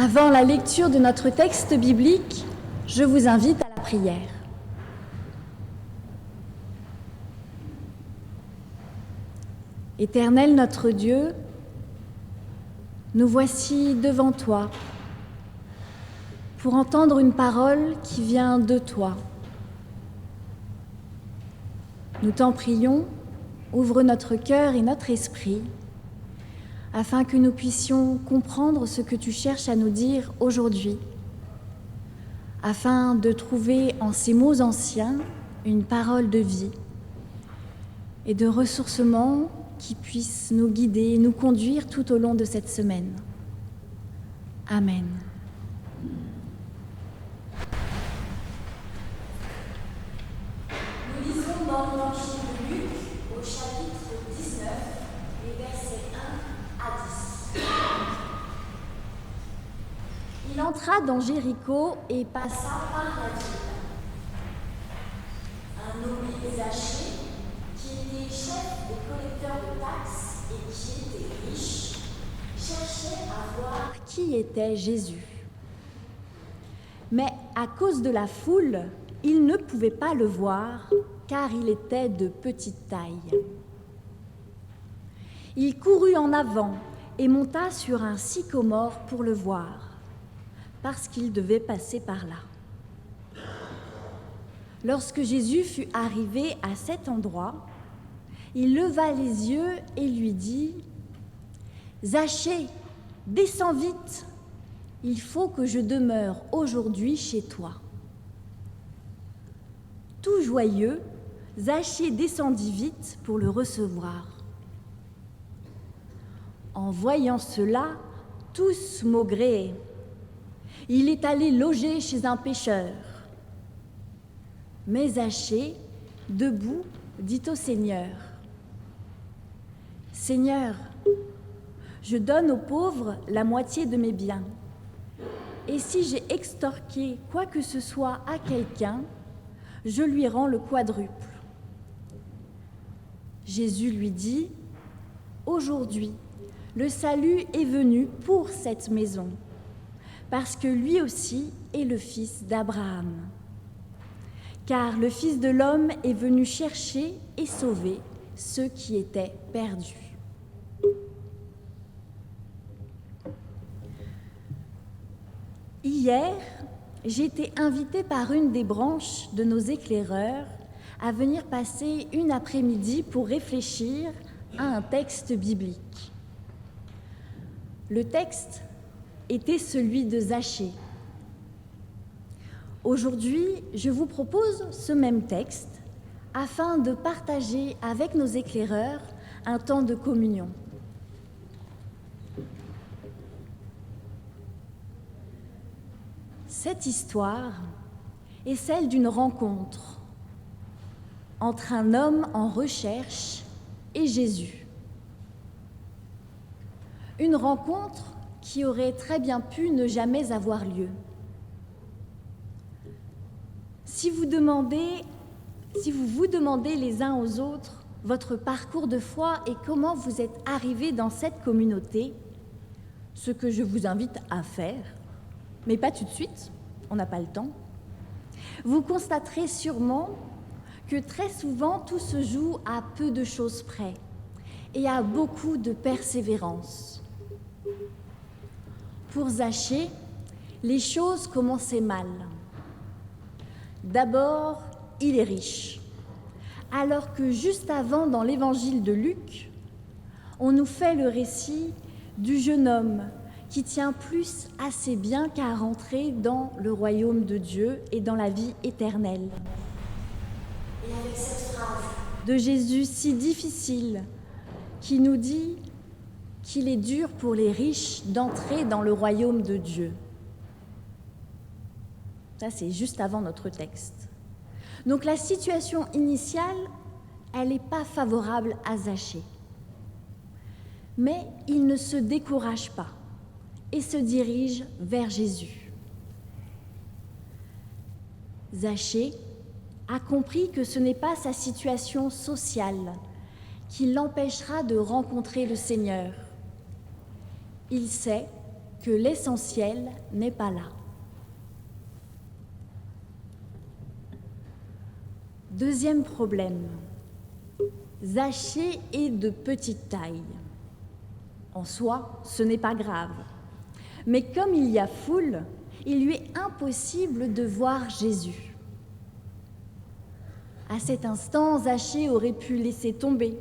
Avant la lecture de notre texte biblique, je vous invite à la prière. Éternel notre Dieu, nous voici devant toi pour entendre une parole qui vient de toi. Nous t'en prions, ouvre notre cœur et notre esprit afin que nous puissions comprendre ce que tu cherches à nous dire aujourd'hui, afin de trouver en ces mots anciens une parole de vie et de ressourcement qui puisse nous guider et nous conduire tout au long de cette semaine. Amen. Nous lisons dans l'Évangile de Luc au chapitre 19, les versets 1 à 10. Il entra dans Jéricho et passa Par la ville, un nommé Zachée, qui était chef des collecteurs de taxes et qui était riche, cherchait à voir qui était Jésus. Mais à cause de la foule, il ne pouvait pas le voir, car il était de petite taille. Il courut en avant et monta sur un sycomore pour le voir, parce qu'il devait passer par là. Lorsque Jésus fut arrivé à cet endroit, il leva les yeux et lui dit « Zachée, descends vite, il faut que je demeure aujourd'hui chez toi. » Tout joyeux, Zachée descendit vite pour le recevoir. En voyant cela, tous maugréaient. Il est allé loger chez un pêcheur. Mais Zachée, debout, dit au Seigneur, « Seigneur, je donne aux pauvres la moitié de mes biens. Et si j'ai extorqué quoi que ce soit à quelqu'un, je lui rends le quadruple. » Jésus lui dit, « Aujourd'hui, le salut est venu pour cette maison, parce que lui aussi est le fils d'Abraham. Car le Fils de l'homme est venu chercher et sauver ceux qui étaient perdus. » Hier, j'ai été invitée par une des branches de nos éclaireurs à venir passer une après-midi pour réfléchir à un texte biblique. Le texte était celui de Zachée. Aujourd'hui, je vous propose ce même texte afin de partager avec nos éclaireurs un temps de communion. Cette histoire est celle d'une rencontre entre un homme en recherche et Jésus. Une rencontre qui aurait très bien pu ne jamais avoir lieu. Si vous vous demandez les uns aux autres votre parcours de foi et comment vous êtes arrivés dans cette communauté, ce que je vous invite à faire, mais pas tout de suite, on n'a pas le temps, vous constaterez sûrement que très souvent tout se joue à peu de choses près et à beaucoup de persévérance. Pour Zachée, les choses commençaient mal. D'abord, il est riche, alors que juste avant, dans l'évangile de Luc, on nous fait le récit du jeune homme qui tient plus à ses biens qu'à rentrer dans le royaume de Dieu et dans la vie éternelle. et avec cette phrase De Jésus si difficile qui nous dit qu'il est dur pour les riches d'entrer dans le royaume de Dieu. Ça, c'est juste avant notre texte. Donc la situation initiale, elle n'est pas favorable à Zachée. Mais il ne se décourage pas et se dirige vers Jésus. Zachée a compris que ce n'est pas sa situation sociale qui l'empêchera de rencontrer le Seigneur. Il sait que l'essentiel n'est pas là. Deuxième problème, Zachée est de petite taille. En soi, ce n'est pas grave. Mais comme il y a foule, il lui est impossible de voir Jésus. À cet instant, Zachée aurait pu laisser tomber,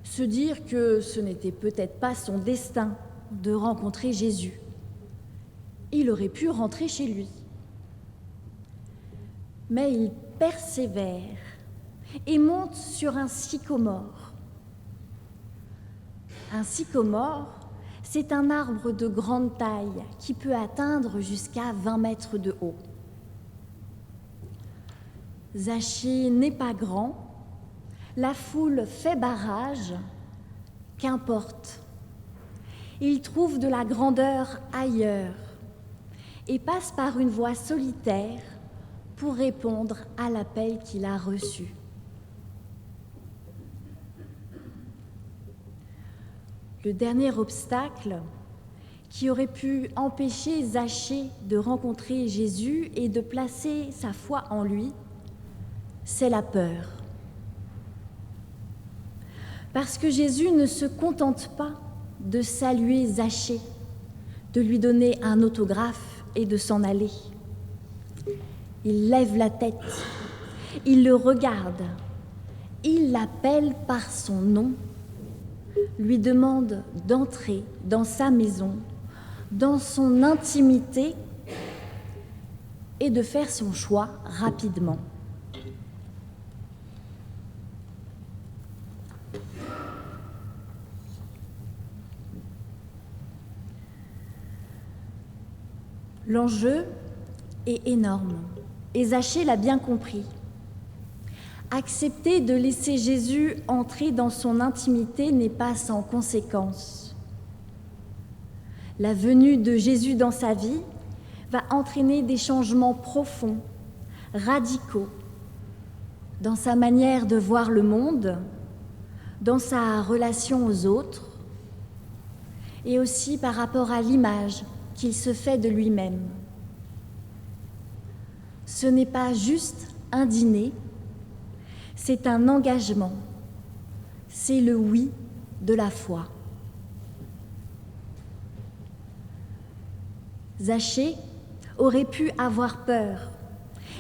se dire que ce n'était peut-être pas son destin de rencontrer Jésus. Il aurait pu rentrer chez lui. Mais il persévère et monte sur un sycomore. Un sycomore, c'est un arbre de grande taille qui peut atteindre jusqu'à 20 mètres de haut. Zachée n'est pas grand, la foule fait barrage, qu'importe. Il trouve de la grandeur ailleurs et passe par une voie solitaire pour répondre à l'appel qu'il a reçu. Le dernier obstacle qui aurait pu empêcher Zachée de rencontrer Jésus et de placer sa foi en lui, c'est la peur. Parce que Jésus ne se contente pas de saluer Zachée, de lui donner un autographe et de s'en aller. Il lève la tête, il le regarde, il l'appelle par son nom, lui demande d'entrer dans sa maison, dans son intimité et de faire son choix rapidement. L'enjeu est énorme et Zachée l'a bien compris. Accepter de laisser Jésus entrer dans son intimité n'est pas sans conséquence. La venue de Jésus dans sa vie va entraîner des changements profonds, radicaux, dans sa manière de voir le monde, dans sa relation aux autres, et aussi par rapport à l'image qu'il se fait de lui-même. Ce n'est pas juste un dîner, c'est un engagement, c'est le oui de la foi. Zachée aurait pu avoir peur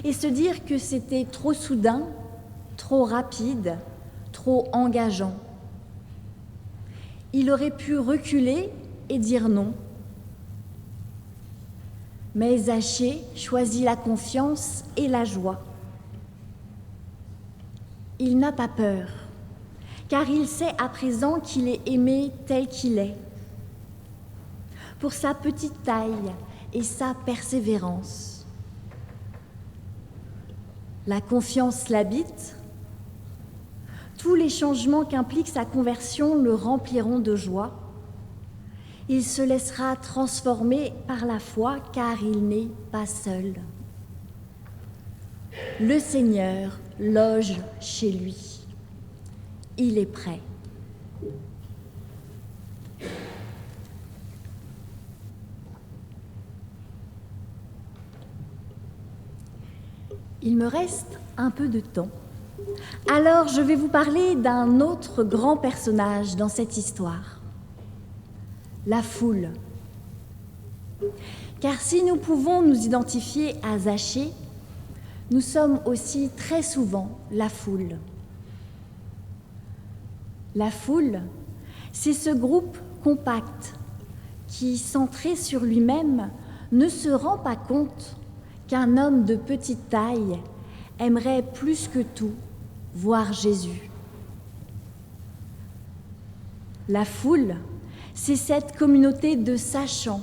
et se dire que c'était trop soudain, trop rapide, trop engageant. Il aurait pu reculer et dire non. Mais Zachée choisit la confiance et la joie. Il n'a pas peur, car il sait à présent qu'il est aimé tel qu'il est, pour sa petite taille et sa persévérance. La confiance l'habite. Tous les changements qu'implique sa conversion le rempliront de joie. Il se laissera transformer par la foi, car il n'est pas seul. Le Seigneur loge chez lui. Il est prêt. Il me reste un peu de temps. Alors, je vais vous parler d'un autre grand personnage dans cette histoire. La foule. Car si nous pouvons nous identifier à Zachée, nous sommes aussi très souvent la foule. La foule, c'est ce groupe compact qui, centré sur lui-même, ne se rend pas compte qu'un homme de petite taille aimerait plus que tout voir Jésus. La foule, c'est cette communauté de sachants,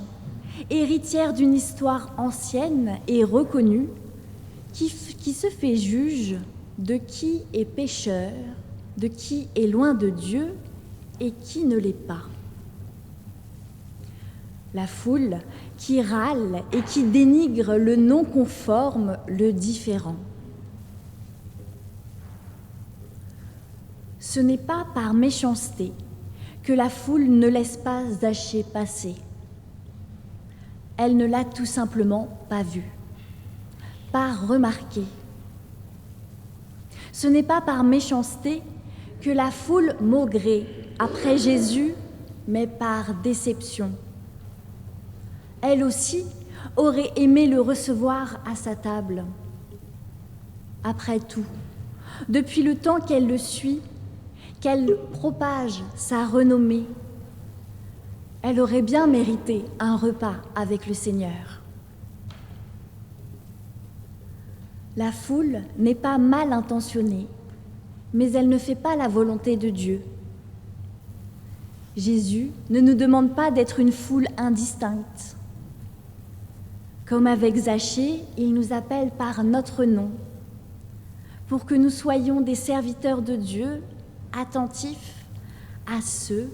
héritière d'une histoire ancienne et reconnue, qui se fait juge de qui est pécheur, de qui est loin de Dieu et qui ne l'est pas. La foule qui râle et qui dénigre le non-conforme, le différent. Ce n'est pas par méchanceté que la foule ne laisse pas Zachée passer. Elle ne l'a tout simplement pas vu, pas remarqué. Ce n'est pas par méchanceté que la foule maugrait après Jésus, mais par déception. Elle aussi aurait aimé le recevoir à sa table. Après tout, depuis le temps qu'elle le suit, qu'elle propage sa renommée, elle aurait bien mérité un repas avec le Seigneur. La foule n'est pas mal intentionnée, mais elle ne fait pas la volonté de Dieu. Jésus ne nous demande pas d'être une foule indistincte. Comme avec Zachée, il nous appelle par notre nom, pour que nous soyons des serviteurs de Dieu, attentifs à ceux,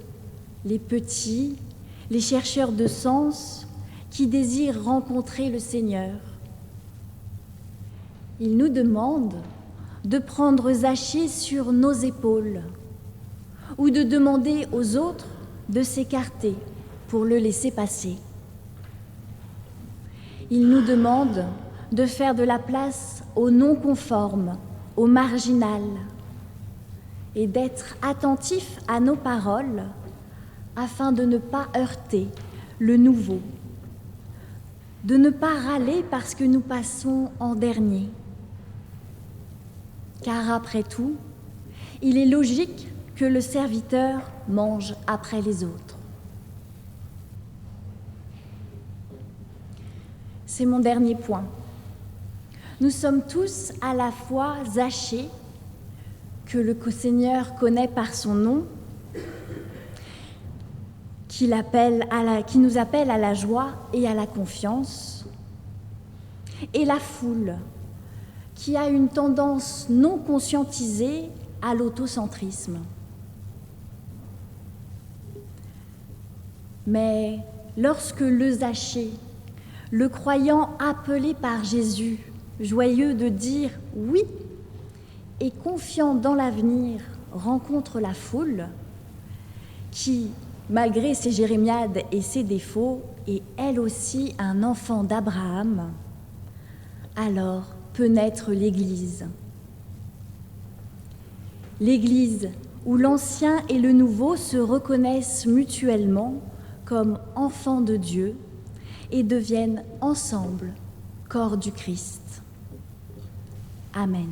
les petits, les chercheurs de sens, qui désirent rencontrer le Seigneur. Il nous demande de prendre Zachée sur nos épaules ou de demander aux autres de s'écarter pour le laisser passer. Il nous demande de faire de la place au non-conforme, au marginal, et d'être attentifs à nos paroles afin de ne pas heurter le nouveau, de ne pas râler parce que nous passons en dernier. Car après tout, il est logique que le serviteur mange après les autres. C'est mon dernier point. Nous sommes tous à la fois Zachée, que le Seigneur connaît par son nom, qui nous appelle à la joie et à la confiance, et la foule, qui a une tendance non conscientisée à l'autocentrisme. Mais lorsque le Zachée, le croyant appelé par Jésus, joyeux de dire oui et confiant dans l'avenir, rencontre la foule, qui, malgré ses jérémiades et ses défauts, est elle aussi un enfant d'Abraham, alors peut naître l'Église. L'Église où l'ancien et le nouveau se reconnaissent mutuellement comme enfants de Dieu et deviennent ensemble corps du Christ. Amen.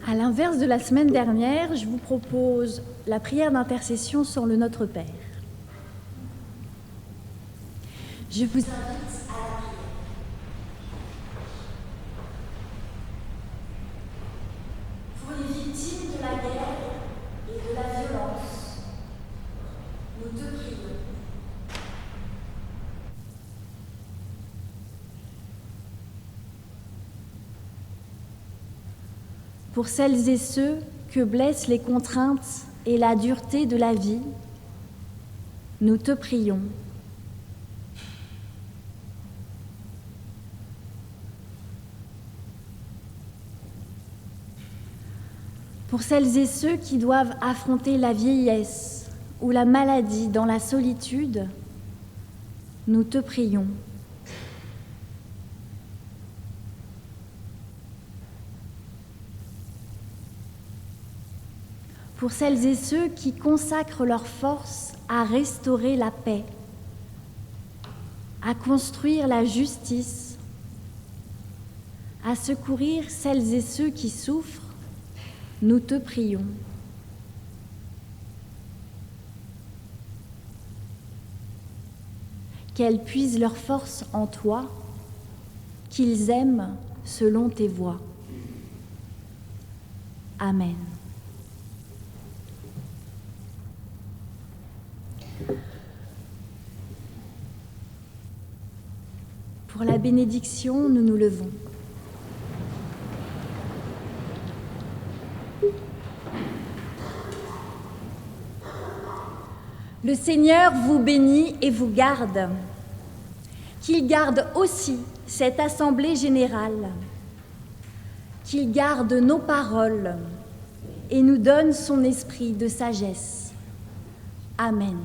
À l'inverse de la semaine dernière, je vous propose la prière d'intercession sur le Notre Père. Je vous invite à la prière. Pour les victimes de la guerre, et de la violence. Nous te prions. Pour celles et ceux que blessent les contraintes et la dureté de la vie, nous te prions. Pour celles et ceux qui doivent affronter la vieillesse ou la maladie dans la solitude, nous te prions. Pour celles et ceux qui consacrent leur force à restaurer la paix, à construire la justice, à secourir celles et ceux qui souffrent, nous te prions. Qu'elles puisent leur force en toi, qu'ils aiment selon tes voies. Amen. Pour la bénédiction, nous nous levons. Le Seigneur vous bénit et vous garde. Qu'il garde aussi cette assemblée générale. Qu'il garde nos paroles et nous donne son esprit de sagesse. Amen.